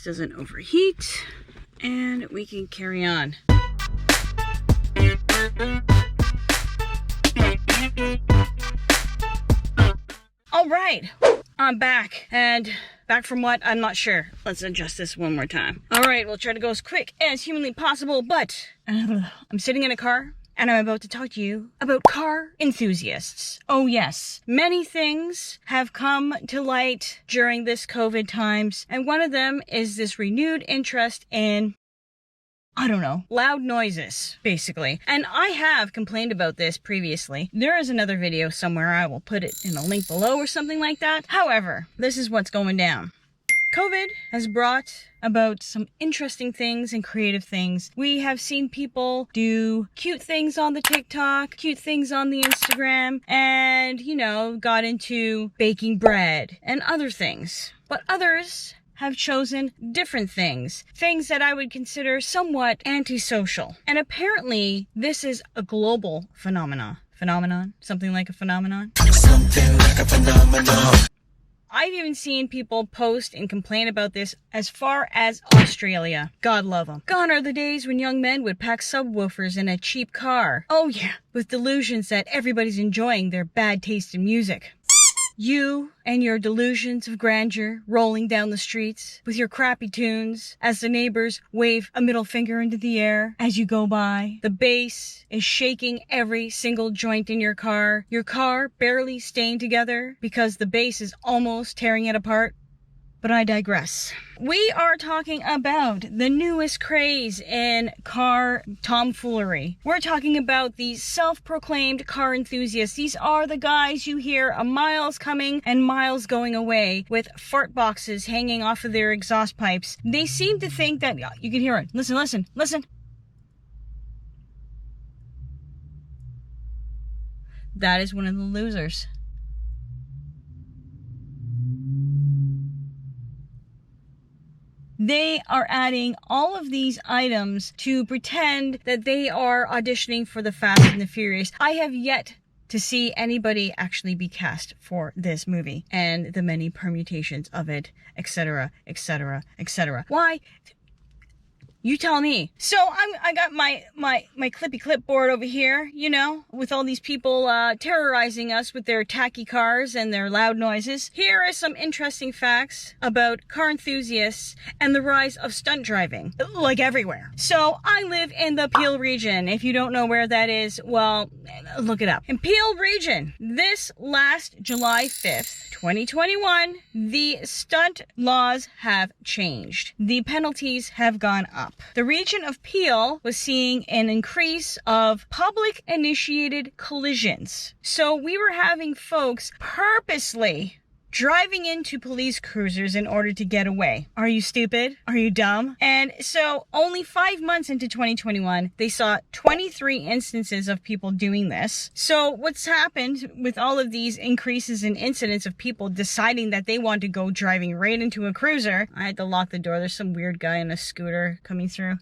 doesn't overheat, and we can carry on. All right, I'm back, and back from what? I'm not sure. Let's adjust this one more time. All right, we'll try to go as quick as humanly possible, but I'm sitting in a car, and I'm about to talk to you about car enthusiasts. Oh yes, many things have come to light during this COVID times, and one of them is this renewed interest in, I don't know, loud noises, basically. And I have complained about this previously. There is another video somewhere. I will put it in a link below or something like that. However, this is what's going down. COVID has brought about some interesting things and creative things. We have seen people do cute things on the TikTok, cute things on the Instagram, and, you know, got into baking bread and other things. But others have chosen different things that I would consider somewhat antisocial. And apparently this is a global phenomenon. Something like a phenomenon. I've even seen people post and complain about this as far as Australia. God love them. Gone are the days when young men would pack subwoofers in a cheap car. Oh yeah, with delusions that everybody's enjoying their bad taste in music. You and your delusions of grandeur rolling down the streets with your crappy tunes as the neighbors wave a middle finger into the air as you go by. The bass is shaking every single joint in your car barely staying together because the bass is almost tearing it apart. But I digress. We are talking about the newest craze in car tomfoolery. We're talking about these self-proclaimed car enthusiasts. These are the guys you hear miles coming and miles going away with fart boxes hanging off of their exhaust pipes. They seem to think that, you can hear it. Listen. That is one of the losers. They are adding all of these items to pretend that they are auditioning for the Fast and the Furious. I have yet to see anybody actually be cast for this movie and the many permutations of it, etc., etc., etc. Why? You tell me. So I got my clippy clipboard over here, you know, with all these people terrorizing us with their tacky cars and their loud noises. Here are some interesting facts about car enthusiasts and the rise of stunt driving, like everywhere. So I live in the Peel region. If you don't know where that is, well, look it up. In Peel region, this last July 5th, 2021, the stunt laws have changed. The penalties have gone up. The region of Peel was seeing an increase of public-initiated collisions. So we were having folks purposely driving into police cruisers in order to get away. Are you stupid? Are you dumb? And so only 5 months into 2021, they saw 23 instances of people doing this. So what's happened with all of these increases in incidents of people deciding that they want to go driving right into a cruiser? I had to lock the door. There's some weird guy in a scooter coming through.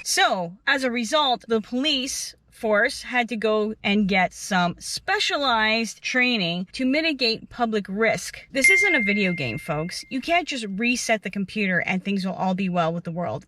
So as a result, the police force had to go and get some specialized training to mitigate public risk. This isn't a video game, folks. You can't just reset the computer and things will all be well with the world.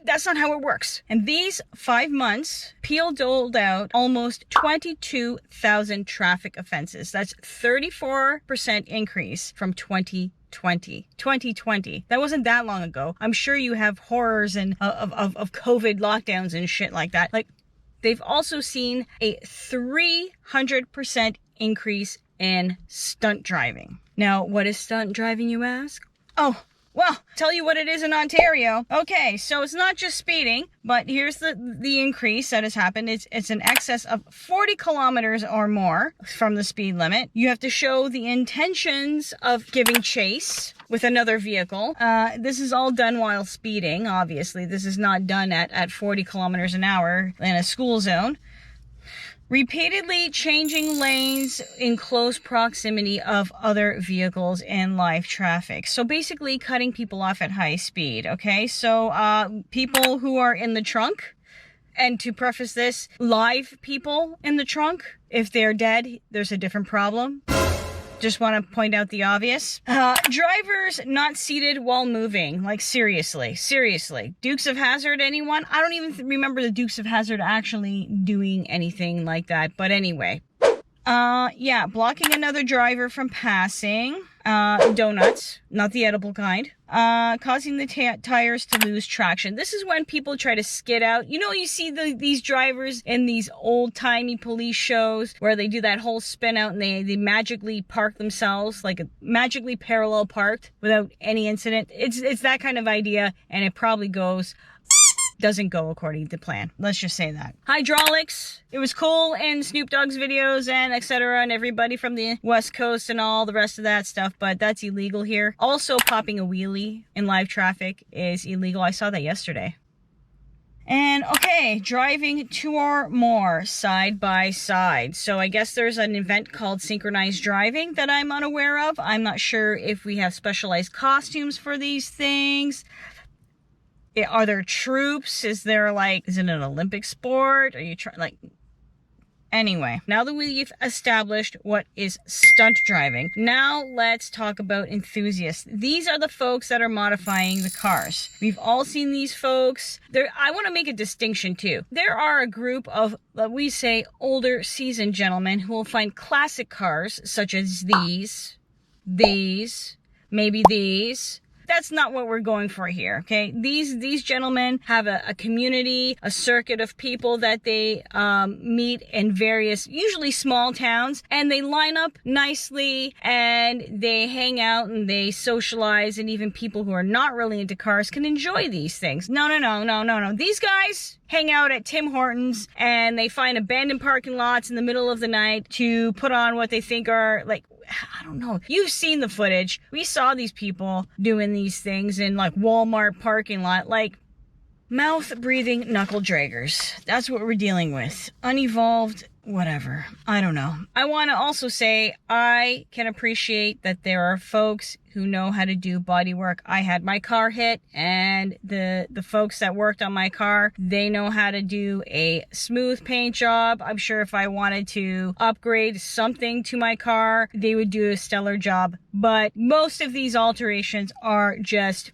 That's not how it works. And these 5 months, Peel doled out almost 22,000 traffic offenses. That's 34% increase from 2020. That wasn't that long ago. I'm sure you have horrors and of COVID lockdowns and shit like that. Like, they've also seen a 300% increase in stunt driving. Now, what is stunt driving, you ask? Oh, well, tell you what it is in Ontario. Okay, so it's not just speeding, but here's the increase that has happened. It's an excess of 40 kilometers or more from the speed limit. You have to show the intentions of giving chase with another vehicle. This is all done while speeding, obviously. This is not done at 40 kilometers an hour in a school zone. Repeatedly changing lanes in close proximity of other vehicles in live traffic. So basically cutting people off at high speed, okay? So people who are in the trunk, and to preface this, live people in the trunk, if they're dead, there's a different problem. Just want to point out the obvious. Drivers not seated while moving. Like, seriously. Dukes of Hazzard, anyone? I don't even remember the Dukes of Hazzard actually doing anything like that. But anyway. Yeah, blocking another driver from passing. Donuts, not the edible kind. Causing the tires to lose traction. This is when people try to skid out. You know, you see these drivers in these old-timey police shows where they do that whole spin out and they magically park themselves, like magically parallel parked without any incident. It's that kind of idea, and it probably doesn't go according to plan. Let's just say that. Hydraulics. It was cool in Snoop Dogg's videos and etc. and everybody from the West Coast and all the rest of that stuff, but that's illegal here. Also, popping a wheelie in live traffic is illegal. I saw that yesterday. And okay, driving 2 or more side by side. So I guess there's an event called synchronized driving that I'm unaware of. I'm not sure if we have specialized costumes for these things. Are there troops? Is it an Olympic sport? Are you trying, anyway, now that we've established what is stunt driving, now let's talk about enthusiasts. These are the folks that are modifying the cars. We've all seen these folks. I want to make a distinction too. There are a group of, we say, older seasoned gentlemen who will find classic cars such as these, maybe these. That's not what we're going for here, okay? These gentlemen have a community, a circuit of people that they meet in various, usually small towns, and they line up nicely, and they hang out, and they socialize, and even people who are not really into cars can enjoy these things. No. These guys hang out at Tim Hortons, and they find abandoned parking lots in the middle of the night to put on what they think are, I don't know. You've seen the footage. We saw these people doing these things in Walmart parking lot, mouth-breathing knuckle draggers. That's what we're dealing with. Unevolved, whatever. I don't know. I want to also say I can appreciate that there are folks who know how to do body work. I had my car hit, and the folks that worked on my car, they know how to do a smooth paint job. I'm sure if I wanted to upgrade something to my car, they would do a stellar job. But most of these alterations are just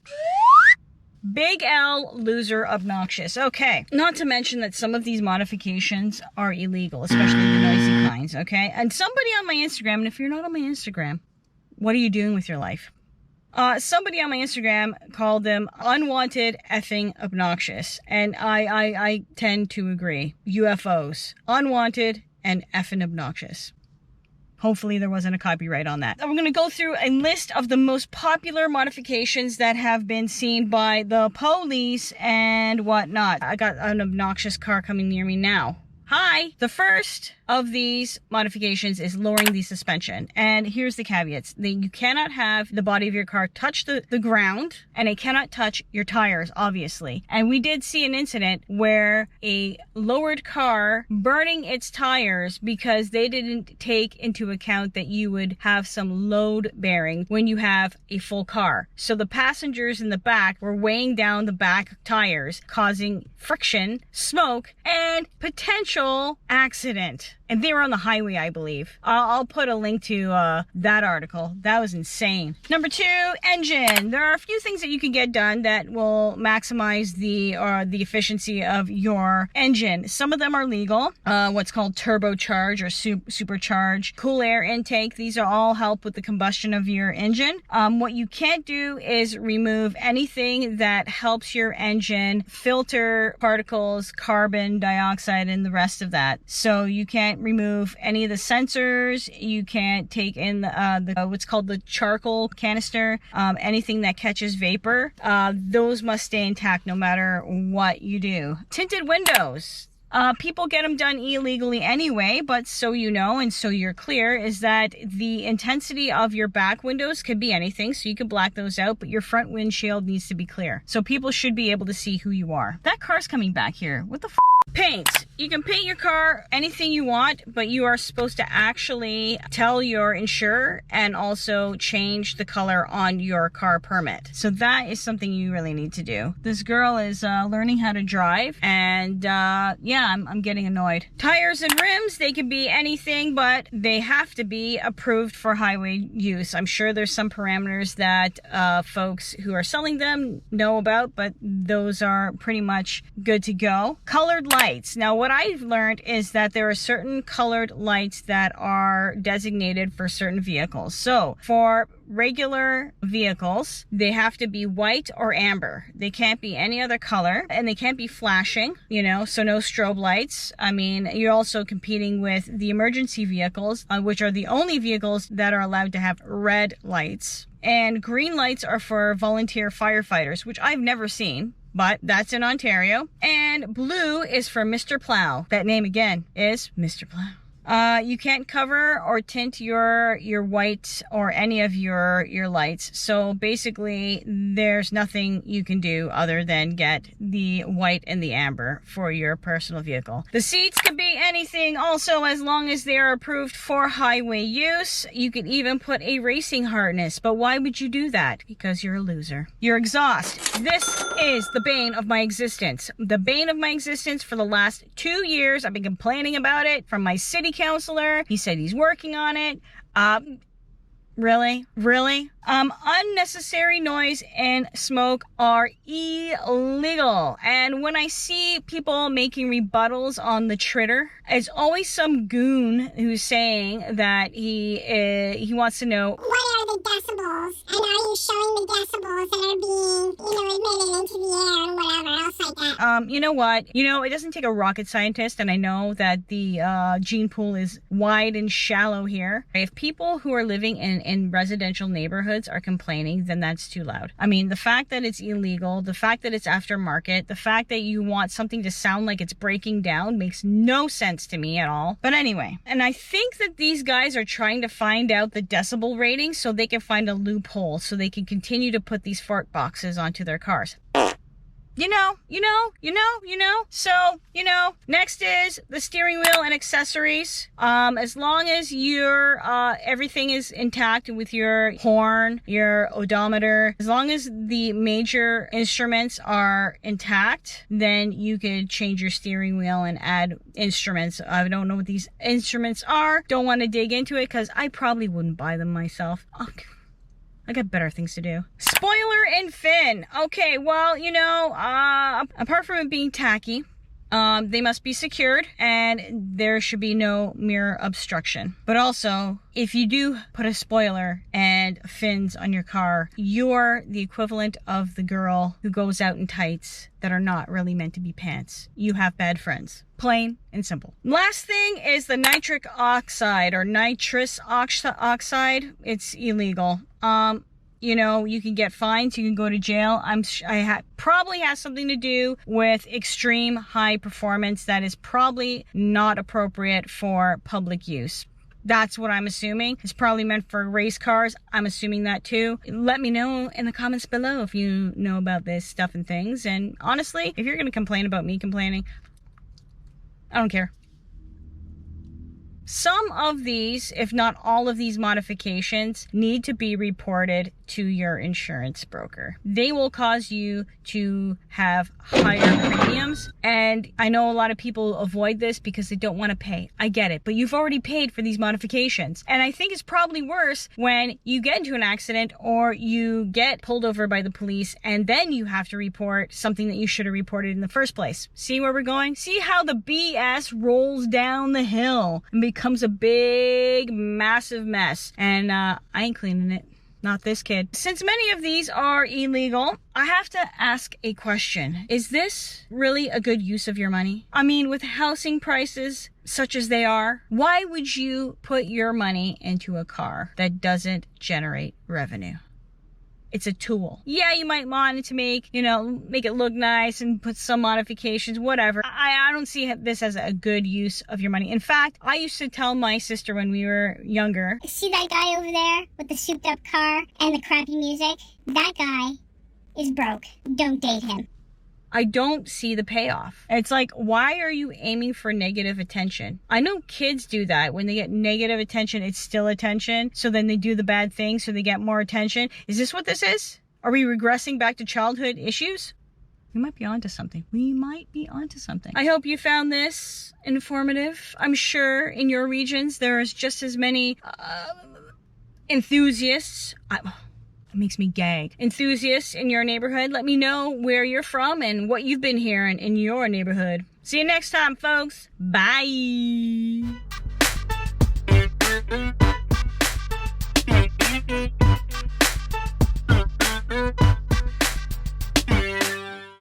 big L, loser, obnoxious. Okay. Not to mention that some of these modifications are illegal, especially the noisy kinds, okay? And somebody on my Instagram, and if you're not on my Instagram, what are you doing with your life? Somebody on my Instagram called them unwanted effing obnoxious. And I tend to agree. UFOs. Unwanted and effing obnoxious. Hopefully there wasn't a copyright on that. We're going to go through a list of the most popular modifications that have been seen by the police and whatnot. I got an obnoxious car coming near me now. Hi! The first of these modifications is lowering the suspension. And here's the caveats. You cannot have the body of your car touch the ground, and it cannot touch your tires, obviously. And we did see an incident where a lowered car burning its tires because they didn't take into account that you would have some load bearing when you have a full car. So the passengers in the back were weighing down the back tires, causing friction, smoke, and potential accident. And they were on the highway, I believe. I'll put a link to that article. That was insane. Number 2, engine. There are a few things that you can get done that will maximize the efficiency of your engine. Some of them are legal. What's called turbocharge or supercharge, cool air intake. These are all help with the combustion of your engine. What you can't do is remove anything that helps your engine filter particles, carbon dioxide, and the rest of that. So you can't remove any of the sensors. You can't take in the what's called the charcoal canister, anything that catches vapor. Those must stay intact no matter what you do. Tinted windows. People get them done illegally anyway, but so you know and so you're clear is that the intensity of your back windows could be anything, so you can black those out, but your front windshield needs to be clear. So people should be able to see who you are. That car's coming back here. What the f***? Paint. you can paint your car anything you want, but you are supposed to actually tell your insurer and also change the color on your car permit. So that is something you really need to do. This girl is learning how to drive, and yeah, I'm getting annoyed. Tires and rims, they can be anything, but they have to be approved for highway use. I'm sure there's some parameters that folks who are selling them know about, but those are pretty much good to go. Colored lights. Now, what I've learned is that there are certain colored lights that are designated for certain vehicles. So for regular vehicles, they have to be white or amber. They can't be any other color, and they can't be flashing, you know, so no strobe lights. I mean, you're also competing with the emergency vehicles, which are the only vehicles that are allowed to have red lights. And green lights are for volunteer firefighters, which I've never seen, but that's in Ontario. And blue is for Mr. Plow. That name again is Mr. Plow. You can't cover or tint your white or any of your lights. So basically, there's nothing you can do other than get the white and the amber for your personal vehicle. The seats can be anything also, as long as they are approved for highway use. You can even put a racing harness, but why would you do that? Because you're a loser. Your exhaust. This is the bane of my existence. The bane of my existence for the last 2 years. I've been complaining about it from my city councilor. He said he's working on it. Really? Unnecessary noise and smoke are illegal. And when I see people making rebuttals on the Twitter, it's always some goon who's saying that he wants to know, what are the decibels? And are you showing the decibels that are being, emitted into the air and whatever else like that? You know what? It doesn't take a rocket scientist, and I know that the gene pool is wide and shallow here. If people who are living in residential neighborhoods are complaining, then that's too loud. I mean, the fact that it's illegal, the fact that it's aftermarket, the fact that you want something to sound like it's breaking down makes no sense to me at all. But anyway, and I think that these guys are trying to find out the decibel rating so they can find a loophole so they can continue to put these fart boxes onto their cars. So, next is the steering wheel and accessories. As long as your, everything is intact with your horn, your odometer, as long as the major instruments are intact, then you could change your steering wheel and add instruments. I don't know what these instruments are. Don't want to dig into it because I probably wouldn't buy them myself. Okay. I got better things to do. Spoiler and fin. Okay, well, apart from it being tacky, they must be secured, and there should be no mirror obstruction. But also, if you do put a spoiler and fins on your car, you're the equivalent of the girl who goes out in tights that are not really meant to be pants. You have bad friends. Plain and simple. Last thing is the nitric oxide or nitrous oxide. It's illegal. You can get fines, you can go to jail. Probably has something to do with extreme high performance that is probably not appropriate for public use. That's what I'm assuming. It's probably meant for race cars. I'm assuming that too. Let me know in the comments below if you know about this stuff and things. And honestly, if you're going to complain about me complaining, I don't care. Some of these, if not all of these modifications, need to be reported to your insurance broker. They will cause you to have higher premiums. And I know a lot of people avoid this because they don't want to pay. I get it, but you've already paid for these modifications. And I think it's probably worse when you get into an accident or you get pulled over by the police and then you have to report something that you should have reported in the first place. See where we're going? See how the BS rolls down the hill and becomes a big, massive mess. And I ain't cleaning it. Not this kid. Since many of these are illegal, I have to ask a question. Is this really a good use of your money? I mean, with housing prices such as they are, why would you put your money into a car that doesn't generate revenue? It's a tool. Yeah, you might want it to make it look nice and put some modifications, whatever. I don't see this as a good use of your money. In fact, I used to tell my sister when we were younger, see that guy over there with the souped up car and the crappy music? That guy is broke. Don't date him. I don't see the payoff. It's like, why are you aiming for negative attention? I know kids do that. When they get negative attention, it's still attention. So then they do the bad thing so they get more attention. Is this what this is? Are we regressing back to childhood issues? We might be onto something. I hope you found this informative. I'm sure in your regions there is just as many enthusiasts. It makes me gag. Enthusiasts in your neighborhood. Let me know where you're from and what you've been hearing in your neighborhood. See you next time, folks. Bye.